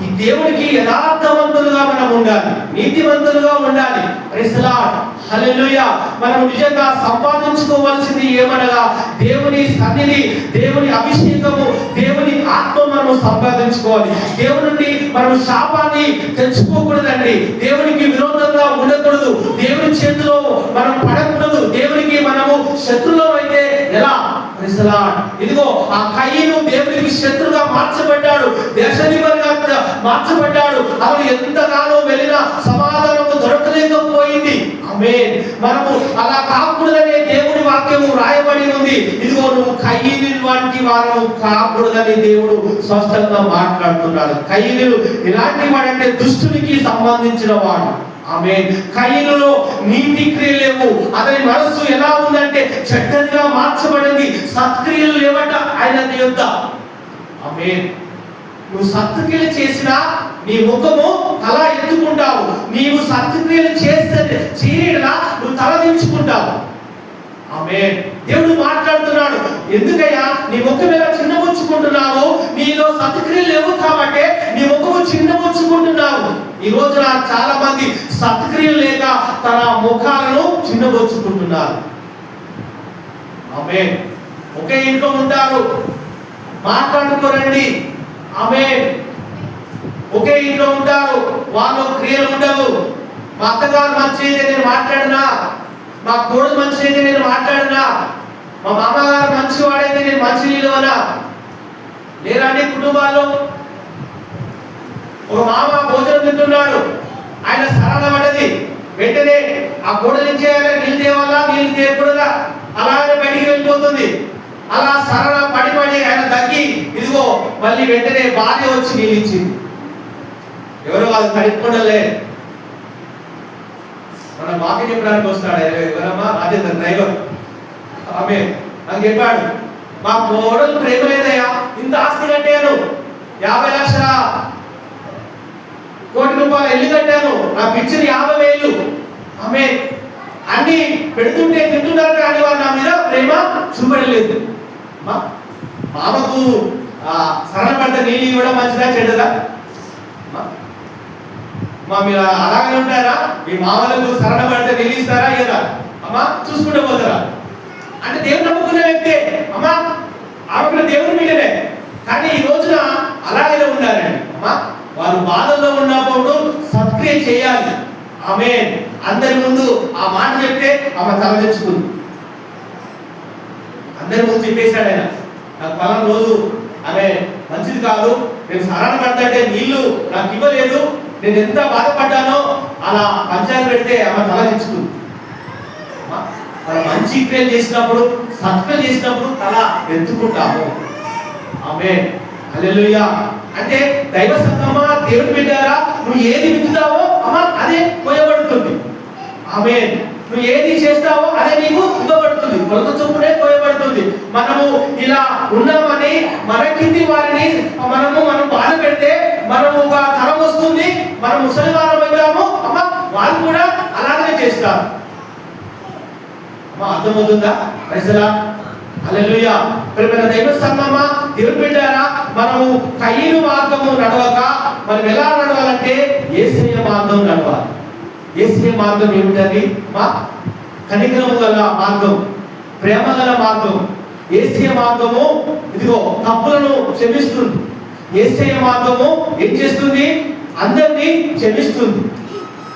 ఈ దేవుడికి యథార్థవంతులుగా మనం ఉండాలి, నీతివంతులుగా ఉండాలి. Praise the Lord. హల్లెలూయా. మనం నిజంగా సంపాదించుకోవాల్సింది ఏమనగా దేవుని సన్నిధి, దేవుని అభిషేకము, దేవుని ఆత్మ మనం సంపాదించుకోవాలి. దేవుని నుండి మనం శాపాన్ని తెచ్చుకోకూడదండి. దేవునికి విరోధంగా ఉండకూడదు. దేవుని చేతిలో మనం పడకూడదు. దేవునికి మనము శత్రువులం అయితే ఎలా? Praise the lord. ఇదిగో ఆ కయీను దేవునికి శత్రుగా మార్చబడ్డాడు, దేశాధిపతిగా మార్చబడ్డాడు. అతను ఎంతగానో వెళ్ళినా సమాధానము దొరకలేకపోయింది. ఆమేన్. మనము అలా కాకూడదనే దేవుడి వాక్యము రాయబడి ఉంది. ఇదిగో నువ్వు కయీను వంటి వారు కాకూడదని దేవుడు స్పష్టంగా మాట్లాడుతున్నాడు. కయీను ఎలాంటి వాడంటే దుష్టునికి సంబంధించిన వాడు. ఆమేన్. కయీనులో నీతి క్రియలు లేవు. అతని మనస్సు ఎలా ఉందంటే చెడ్డదిగా మార్చబడింది. సత్క్రియలు లేవట ఆయన యొద్ద. ఆమేన్. నువ్వు సత్క్రియలు చేసినా నీ ముఖము తల ఎత్తుకుంటావు. నీవు సత్క్రియలు చేయడా నువ్వు తల దించుకుంటావు. ఆమేన్. దేవుడు మాట్లాడుతున్నాడు, ఎందుకయ్యా నీ ముఖం ఎలా చిన్నబుచ్చుకుంటున్నావు? నీలో సత్క్రియలు లేవు కాబట్టి నీ ముఖము చిన్నబుచ్చుకుంటున్నావు. ఈ రోజున చాలా మంది సత్క్రియలు లేక తన ముఖాలను చిన్నబుచ్చుకుంటున్నారు. ఆమేన్. ఒకే ఇంట్లో ఉంటారు, మాట్లాడుకోరండి. ఆమేన్. ఒకే ఇంట్లో ఉంటారు, వాళ్ళు క్రియలు ఉండవు. మా అత్తగారు మంచి అయితే నేను మాట్లాడినా, మా కోడలు మంచి అయితే నేను మాట్లాడినా, మా మామగారు మంచి వాడైతే నేను మంచి నిలువనా? లేరండి కుటుంబాల్లో ఒక మామ భోజనం తింటున్నాడు, ఆయన సరళ పడ్డది, వెంటనే ఆ కోడలు ఏం చేయాలి? నీళ్ళు తేవాలా, నీళ్ళు తేయకూడదా? అలాగే బయటికి వెళ్ళిపోతుంది. అలా సరళ పడి ఆయన తగ్గి ఇదిగో మళ్ళీ వెంటనే భార్య వచ్చి నీళ్ళు ఇచ్చింది. ఎవరో వాళ్ళు కడుక్కోడలే. మన మాకి చెప్పడానికి వస్తాడు ఎవరమ్మా? రాజేంద్ర డ్రైవర్. ఆమె నాకు చెప్పాడు, మా కోడలు ప్రేమ లేదయ్యా, ఇంత ఆస్తి కట్టాను, 50 లక్షల కోటి రూపాయలు ఇల్లు కట్టాను, నా పిచ్చిని 50,000. ఆమె అన్ని పెడుతుంటే తింటున్నారు కానీ వారు నా మీద ప్రేమ చూపడలేదు. మామకు సరళ పడితే నీళ్ళు ఇవ్వడం మంచిదా చెడ్డదా? మీరు అలాగే ఉంటారా? మీ మామలకు సరళ పడితే నీళ్ళు ఇస్తారా ఇయ్యరా? అమ్మా చూసుకుంటూ పోతారా? అంటే దేవుడు నమ్ముకునే వ్యక్తే అమ్మా, ఆమె దేవుని మీదనే. కానీ ఈ రోజున అలాగే ఉండాలండి. అమ్మా వారు బాధల్లో ఉన్నప్పుడు సత్క్రియ చేయాలి. ఆమె అందరి ముందు ఆ మాట చెప్తే ఆమె తల తెచ్చుకుంది. అందరి ముందు చెప్పేశాడు ఆయన, నాకు పలానా రోజు ఆమె మంచిది కాదు, నేను సరళ పడతాంటే నీళ్లు నాకు ఇవ్వలేదు, నేను ఎంత బాధపడ్డానో అలా పంచాయతీ పెడితే ఆమె తల తెచ్చుకుంది. మనం మంచి క్రియలు చేసినప్పుడు, సత్క్రియ చేసినప్పుడు తల ఎత్తుకుంటాము. ఆమేన్, హల్లెలూయా. అంటే దైవ సంగమా, దేవుని బిడ్డారా, నువ్వు ఏది విత్తుతావో అమ్మా అదే కోయబడుతుంది. ఆమేన్. నువ్వు ఏది చేస్తావో అదే నీకు ఇవ్వబడుతుంది, కొలత చొప్పునే కోయబడుతుంది. మనము ఇలా ఉన్నామని మన కింది వారిని మనం బాధ పెడితే మనము ఒక తరం వస్తుంది, మనం ముసలివారం అవుతాము అమ్మ, వాళ్ళు కూడా అలాగనే చేస్తారు. అమ్మా అర్థమవుతుందా? ప్రజలా హల్లెలూయా. ప్రియమైన దైవ సంగమా, దేవుని బిడ్డారా, మనము కయీను మార్గము నడవక మనం ఎలా నడవాలంటే యేసయ్య మార్గం నడవాలి. యేసయ్య మార్గం ఏమిటది? మా కనికరము గల మార్గం, ప్రేమ గల మార్గం. యేసయ్య మార్గము ఇదిగో తప్పులను క్షమిస్తుంది. యేసయ్య మార్గము ఏం చేస్తుంది? అందరినీ క్షమిస్తుంది.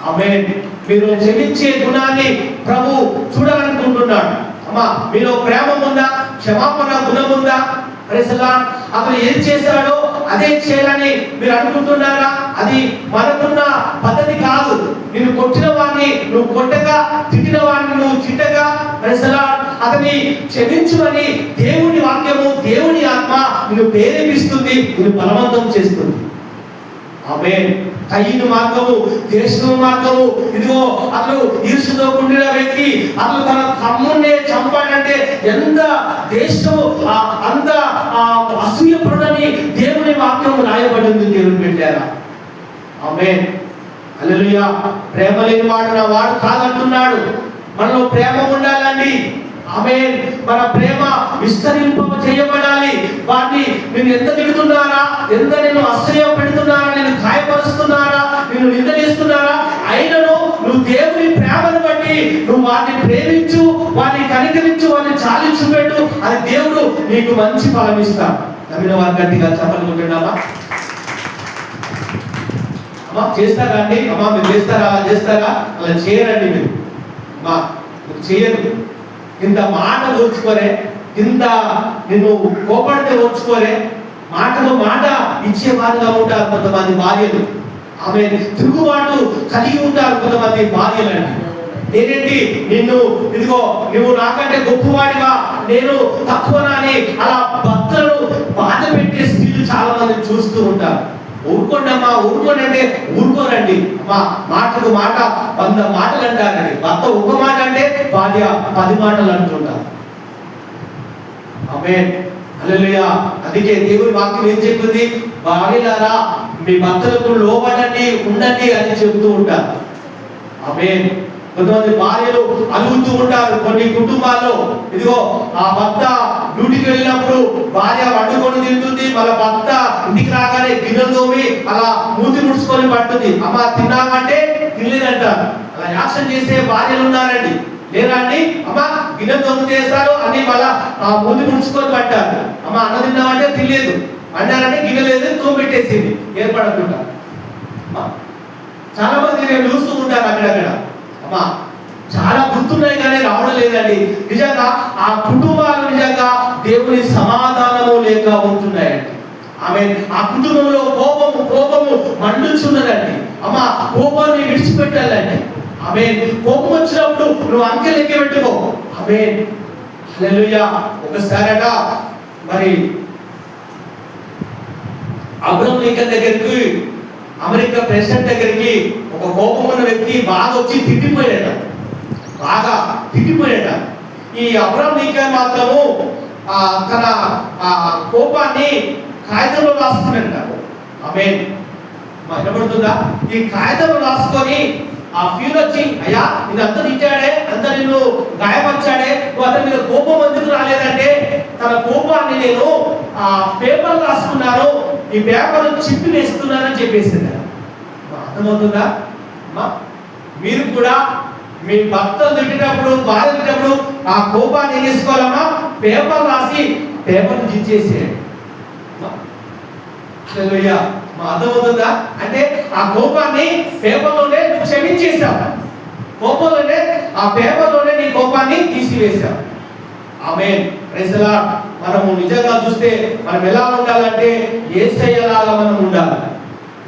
ఆమేన్. మీరు క్షమించే గుణాన్ని ప్రభు చూడాలనుకుంటున్నాడు. అమ్మా మీలో ప్రేమ ఉందా? క్షమాపణ గుణం ఉందా? అతను ఏది చేశాడో అదే చేయాలని మీరు అనుకుంటున్నారా? అది మనకున్న పద్ధతి కాదు. నేను కొట్టిన వాడిని నువ్వు కొట్టగా, తిట్టిన వాడిని నువ్వు తిట్టగా, అతని క్షమించుమని దేవుని వాక్యము, దేవుని ఆత్మ నిన్ను ప్రేరేపిస్తుంది, నిన్ను బలవంతం చేస్తుంది. ఆమేన్. కయీను మార్గము, దేశము మార్గము. ఇదిగో అతను ఈర్ష్యతో కూడిన వ్యక్తి, అతను తన తమ్ముడిని చంపాడంటే ఎంత దేశము అంత అసూయపడని దేవుని వాక్యము రాయబడింది. దేవుని పెట్టారా? ఆమేన్, హల్లెలూయా. ప్రేమ లేని వాడు నా వాడు కాదంటున్నాడు. మనలో ప్రేమ ఉండాలండి. ఆమేన్. మన ప్రేమ విస్తరింప చేయబడాలి. వాడిని నేను ఎంత తిడుతున్నారా, ఎంత నేను అసహ్య పెడుతున్నారా, నేను గాయపరుస్తున్నారా, నేను నిందలిస్తున్నారా, అయినను నువ్వు దేవుని ప్రేమను బట్టి నువ్వు వాడిని ప్రేమించు, వాడిని కనికరించు, వాడిని చాలించు పెట్టు. అది దేవుడు నీకు మంచి ఫలం ఇస్తాడు. నమ్మిన వారి గట్టిగా చెప్పలు కొట్టినామా? అమ్మా చేస్తారా అండి? అమ్మా మీరు చేస్తారా? అలా చేస్తారా? అలా చేయరండి మీరు. అమ్మా చేయరు. ఇంత మాట ఓర్చుకోరే, ఇంత నిన్ను కోపడితే ఓర్చుకోరే, మాటలో మాట ఇచ్చేవారుగా ఉంటారు కొంతమంది భార్యలు. ఆమె తిరుగుబాటు కలిగి ఉంటారు కొంతమంది భార్యలండి. నేనేంటి నిన్ను ఇదిగో నువ్వు నాకంటే గొప్పవాడిగా, నేను తక్కువనా అని అలా భర్తలను బాధ పెట్టే స్త్రీలు చాలా మంది చూస్తూ ఉంటారు. ఊరుకోండి అమ్మా, ఊరుకోండి అంటే ఊరుకోనండి. అమ్మా మాటకు మాట 100 మాటలు అంటారండి. భర్త ఒక మాట అంటే భార్య 10 మాటలు అంటుంటారు. ఆమేన్, హల్లెలూయా. అందుకే దేవుని వాక్యం ఏం చెప్తుంది? భార్యలారా మీ భర్తలకు లోబడండి, ఉండండి అని చెబుతూ ఉంటారు. ఆమేన్. కొంతమంది భార్యలు అలుగుతూ ఉంటారు కొన్ని కుటుంబాల్లో. ఇదిగో ఆ భర్త డ్యూటీకి వెళ్ళినప్పుడు భార్య వండుకొని తింటుంది, మళ్ళీ భర్త ఇంటికి రాగానే గిన్నెలు తోమి అలా మూతి ముడుచుకొని పడుతుంది. అమ్మ తిన్నామంటే తినలేదంటారు. అలా యాక్షన్ చేసే భార్యలు ఉన్నారండి. లేరా అండి? అమ్మ గిన్నెలు తోమి చేస్తారు అని మళ్ళా ఆ మూతి ముడుచుకొని పట్టారు. అమ్మ అన్న తిన్నామంటే తినలేదు, అన్నారంటే గిన్నె లేదు తోమి పెట్టేసింది ఏర్పడకుండా. చాలా మంది నేను చూస్తూ ఉంటాను అక్కడక్కడ. అమ్మా చాలా గుర్తున్నాయి కానీ రావడం లేదండి. నిజంగా ఆ కుటుంబాలు నిజంగా దేవుని సమాధానము లేక ఉంటున్నాయండి. ఆమె ఆ కుటుంబంలో కోపము మండుచున్నదండి. అమ్మ కోపాన్ని విడిచిపెట్టాలండి. ఆమె కోపం వచ్చినప్పుడు నువ్వు అంకెలు ఎక్కి పెట్టుకో. ఆమె హల్లెలూయా. ఒకసారట మరి అబ్రహాం లింకన్ దగ్గరికి, అమెరికా ప్రెసిడెంట్ దగ్గరికి ఒక కోపం ఉన్న వ్యక్తి బాగా వచ్చి తిట్టిపోయాడ. ఈ అబ్రహాం లింకన్ మాత్రము తన కోపాన్ని కాగితంలో రాసుకున్నాడు. ఆమేన్. వినపడుతుందా? ఈ కాగితంలో రాసుకొని ఆ ఫ్యూల్ వచ్చి, అయ్యా ఇది అంత తిట్టాడే, అంత నిన్ను గాయపరిచాడే, నువ్వు అతని మీద కోపం ఎందుకు రాలేదంటే, తన కోపాన్ని నేను ఆ పేపర్ రాసుకున్నాను, ఈ పేపర్ చింపి వేస్తున్నానని చెప్పేసింది. అర్థమవుతుందా? మీరు కూడా మీ భర్తలు తిట్టినప్పుడు, భార్య తిట్టినప్పుడు ఆ కోపాన్ని ఏం చేసుకోవాలమ్మా? పేపర్ రాసి పేపర్ చించేసేయండి. అర్థమవుతుందా? అంటే ఆ కోపాన్ని పేపర్లోనే నువ్వు క్షమించేశావు, కోపంలోనే ఆ పేపర్లోనే నీ కోపాన్ని తీసివేశావు. ఆమేన్. Praise the Lord. మనము నిజంగా చూస్తే మనం ఎలా ఉండాలంటే యేసయ్యలాగా మనం ఉండాలి.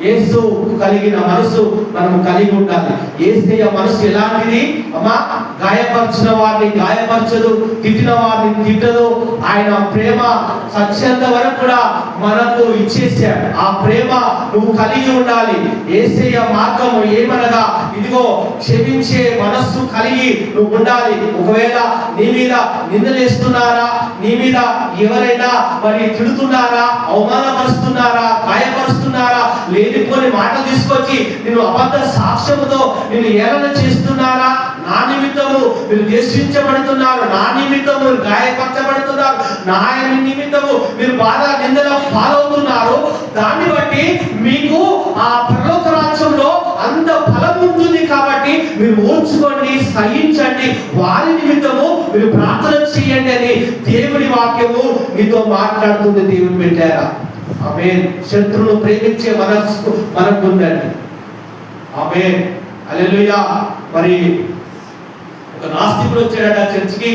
యేసు కలిగిన మనసు మనం కలిగి ఉండాలి. యేసయ్య మనసు ఎలాంటిది? అమ్మా, గాయపరిచిన వారిని గాయపరచదు, తిట్టిన వారిని తిట్టదు. ఆయన ప్రేమ సత్యంత వరకు కూడా మనకు ఇచ్చేసాడు. ఆ ప్రేమ నువ్వు కలిగి ఉండాలి. యేసయ్య మార్గం ఏమనగా ఇదిగో క్షమించే మనస్సు కలిగి నువ్వు ఉండాలి. ఒకవేళ నీ మీద నిందలేస్తున్నారా, నీ మీద ఎవరైనా మరి తిడుతున్నారా, అవమానపరుస్తున్నారా, గాయపరుస్తున్నారా, లేనిపోని మాటలు తీసుకొచ్చి నేను అబద్ధ సాక్ష్యముతో నేను ఏలన చేస్తున్నారా, నా నిమిత్తము మీరు ద్వేషించబడుతున్నారు, నా నిమిత్తము మీరు గాయపరచబడుతున్నారు, నా నిమిత్తము మీరు బాధ నిందల పాలవుతున్నారు, దాన్ని బట్టి మీకు ఆ పరలోక రాజ్యంలో అంత ఫలం ఉంటుంది. కాబట్టి మీరు ఓర్చుకోండి, సహించండి, వారి నిమిత్తము మీరు ప్రార్థన చేయండి అని దేవుని వాక్యము మీతో మాట్లాడుతుంది. దేవుని పెట్టారా? ఆమేన్. శత్రువును ప్రేమించే మనస్సు మనకు ఉందండి. ఆమేన్. హల్లెలూయా. మరి ఒక నాస్తికుడు వచ్చాడట చర్చికి,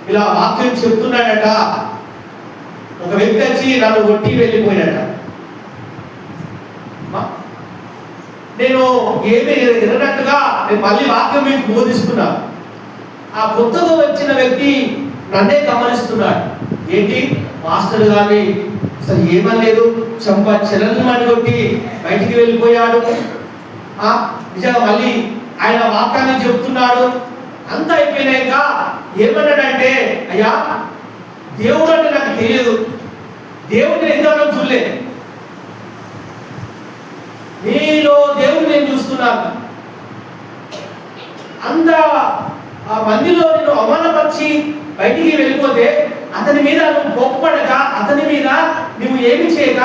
ఇలా వాక్యం చెప్తున్నాడట. ఒక వ్యక్తి వచ్చి నన్ను కొట్టి వెళ్ళిపోయాడట. నేను ఏమి ఎరగనట్టుగా నేను మళ్ళీ వాక్యం మీకు బోధిస్తున్నాను. ఆ కొత్తగా వచ్చిన వ్యక్తి నన్నే గమనిస్తున్నాడు. ఏంటి మాస్టర్ గారిని అసలు ఏమనలేదు, చెంప చెల్లెల్ని కొట్టి బయటికి వెళ్ళిపోయాడు. నిజంగా మళ్ళీ ఆయన వాక్యాన్ని చెప్తున్నాడు. అంతా అయిపోయినాక ఏమన్నాడంటే, అయ్యా దేవుడు అంటే నాకు తెలియదు, దేవుడిని ఎంతలో చూడలేదు, నీలో దేవుడిని నేను చూస్తున్నాను, అంత ఆ మందిలో నేను అవమానపరిచి బయటికి వెళ్ళిపోతే అతని మీద నువ్వు కోప్పడక, అతని మీద నువ్వు ఏమి చేయక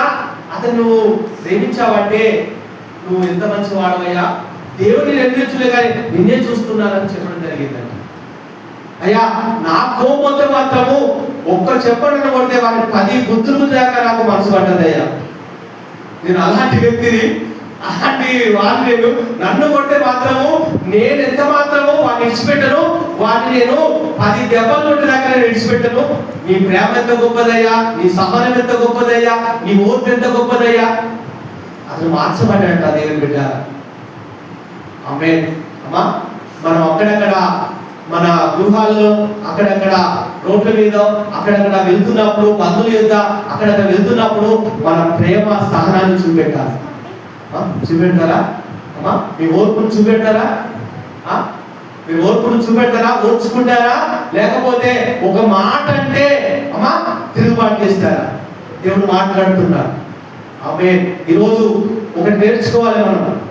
అతను నువ్వు ప్రేమించావంటే నువ్వు ఎంత మంచి వాడవయ్యా, దేవుడిని నిర్మించలే కానీ నిన్నే చూస్తున్నానని చెప్పడం జరిగిందండి. అయ్యా నా కోపంతో మాత్రము ఒక్క చెప్పడం కొడితే వాడిని 10 బుద్ధులు దాకా నాకు మనసు పడ్డదయ్యా. నేను అలాంటి వ్యక్తిని, అలాంటి వాడిని. నేను నన్ను కొడితే మాత్రము నేను ఎంత మాత్రము వాడిని విడిచిపెట్టను, వాడిని నేను 10 దెబ్బలు కొట్టే దాకా నేను విడిచిపెట్టను. నీ ప్రేమ ఎంత గొప్పదయ్యా, నీ సహనం ఎంత గొప్పదయ్యా, నీ ఓర్పు ఎంత గొప్పదయ్యా. అసలు మార్చబడ్డాడంట దేవుని బిడ్డ. ఆమేన్. అమ్మా, మనం అక్కడక్కడ మన గృహాల్లో, అక్కడక్కడ రోడ్ల మీద, అక్కడక్కడ వెళ్తున్నప్పుడు, బంధువుల యొక్క అక్కడక్కడ వెళ్తున్నప్పుడు మన ప్రేమ సహనాన్ని చూపెట్టాలి. చూపెడతారా అమ్మా? మీ ఓర్పును చూపెడతారా? మీ ఓర్పును చూపెడతారా? ఓర్చుకుంటారా? లేకపోతే ఒక మాట అంటే అమ్మా తిరుగుబాటు చేస్తారా? దేవుడు మాట్లాడుతున్నాడు. ఆమేన్. ఈరోజు ఒకటి నేర్చుకోవాలి,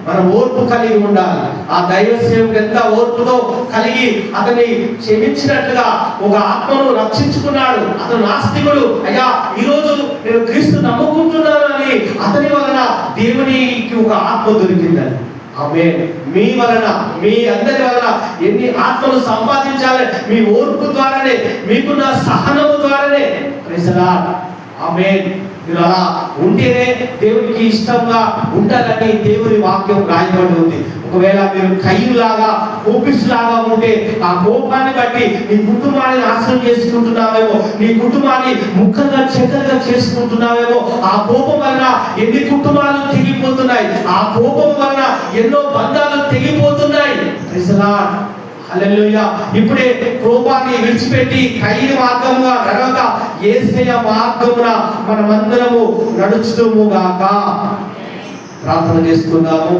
మనం ఓర్పు కలిగి ఉండాలి. ఆ దైవ సేవకుడు ఎంత ఓర్పుతో కలిగి అతన్ని క్షమించినట్లుగా ఒక ఆత్మను రక్షించుకున్నాడు. అతను నాస్తికుడు, అయ్యా ఈరోజు నేను క్రీస్తు నమ్ముకుంటున్నాను అని అతని వలన దేవునికి ఒక ఆత్మ దొరికిందని. ఆమేన్. మీ వలన, మీ అందరి వలన ఎన్ని ఆత్మలు సంపాదించాలి? మీ ఓర్పు ద్వారానే, మీకున్న సహనము ద్వారానే. Praise the Lord. ఆమేన్. మీరు అలా ఉంటేనే దేవునికి ఇష్టంగా ఉండాలని దేవుని వాక్యం రాయబడి ఉంది. ఒకవేళ మీరు కయ్యులాగా, కోపిష్లాగా ఉంటే ఆ కోపాన్ని బట్టి నీ కుటుంబాన్ని నాశనం చేసుకుంటున్నావేమో, నీ కుటుంబాన్ని ముక్కలుగా చెక్కలుగా చేసుకుంటున్నావేమో. ఆ కోపం వలన ఎన్ని కుటుంబాలు తెగిపోతున్నాయి, ఆ కోపం వలన ఎన్నో బంధాలు తెగిపోతున్నాయి. Praise the Lord. హల్లెలూయా. ఇప్పుడే కోపాన్ని విడిచిపెట్టి కయ్యని మార్గముగా నడవక యేసయ్య మార్గమున మనమందరము నడుచుదుము గాక. ప్రార్థన చేసుకుందాము.